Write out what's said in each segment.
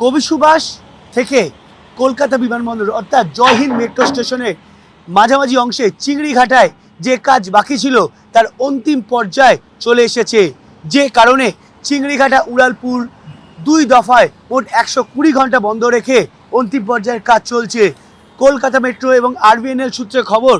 কবি সুভাষ থেকে কলকাতা বিমানবন্দর অর্থাৎ জয় হিন্দ মেট্রো স্টেশনের মাঝামাঝি অংশে চিংড়িঘাটায় যে কাজ বাকি ছিল তার অন্তিম পর্যায়ে চলে এসেছে, যে কারণে চিংড়িঘাটা উড়ালপুল 2 দফায় মোট 120 ঘন্টা বন্ধ রেখে অন্তিম পর্যায়ের কাজ চলছে। কলকাতা মেট্রো এবং আরবিএনএল সূত্রে খবর,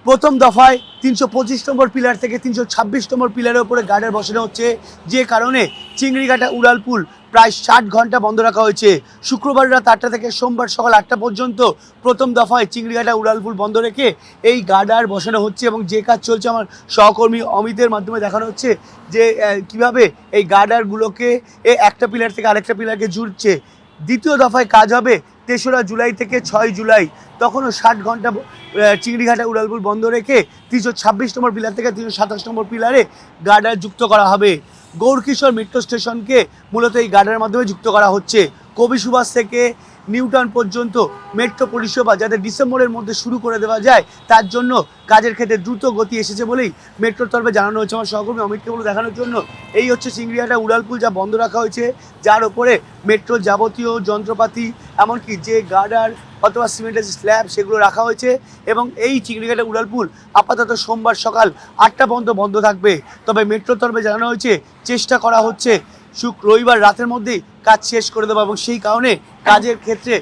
প্রথম দফায় 325 নম্বর পিলার থেকে 326 নম্বর পিলারের উপরে গার্ডার বসানো হচ্ছে, যে কারণে চিংড়িঘাটা উড়ালপুল প্রায় 60 ঘন্টা বন্ধ রাখা হয়েছে। শুক্রবার রাত 8টা থেকে সোমবার সকাল 8টা পর্যন্ত প্রথম দফায় চিংড়িঘাটা উড়ালপুল বন্ধ রেখে এই গার্ডার বসানো হচ্ছে এবং যে কাজ চলছে আমার সহকর্মী অমিতের মাধ্যমে দেখানো হচ্ছে যে কিভাবে এই গার্ডারগুলোকে একটা পিলার থেকে আরেকটা পিলারকে জুড়ছে। দ্বিতীয় দফায় কাজ হবে 3রা জুলাই থেকে 6 জুলাই, তখনও 60 ঘন্টা চিংড়িঘাটা উড়ালপুল বন্ধ রেখে 326 নম্বর পিলার থেকে 327 নম্বর পিলারে গার্ডার যুক্ত করা হবে। গৌরকিশোর মেট্রো স্টেশনকে মূলত এই গার্ডারের মাধ্যমে যুক্ত করা হচ্ছে। কবি সুভাষ থেকে নিউটাউন পর্যন্ত মেট্রো পরিষেবা যাতে ডিসেম্বরের মধ্যে শুরু করে দেওয়া যায়, তার জন্য কাজের ক্ষেত্রে দ্রুত গতি এসেছে বলেই মেট্রোর তরফে জানানো হয়েছে। আমার সহকর্মী অমিতকে বলে দেখানোর জন্য এই হচ্ছে চিংড়িঘাটা উড়ালপুল যা বন্ধ রাখা হয়েছে, যার ওপরে মেট্রোর যাবতীয় যন্ত্রপাতি এমনকি যে গার্ডার অথবা সিমেন্টের স্ল্যাব সেগুলো রাখা হয়েছে এবং এই চিংড়িঘাটা উড়ালপুল আপাতত সোমবার সকাল 8টা পর্যন্ত বন্ধ থাকবে। তবে মেট্রোর তরফে জানানো হয়েছে চেষ্টা করা হচ্ছে রবিবার রাতের মধ্যেই কাজ শেষ করে দেবো এবং সেই কারণে কাজের ক্ষেত্রে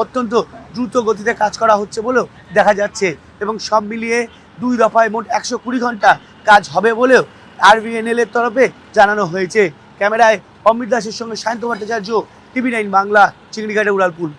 অত্যন্ত দ্রুত গতিতে কাজ করা হচ্ছে বলেও দেখা যাচ্ছে এবং সব মিলিয়ে 2 দফায় মোট 120 ঘন্টা কাজ হবে বলেও আরবিএনএল এর তরফে জানানো হয়েছে। ক্যামেরায় অমৃত দাসের সঙ্গে সায়ন্ত ভট্টাচার্য, TV9 বাংলা, চিংড়িঘাটা উড়ালপুল।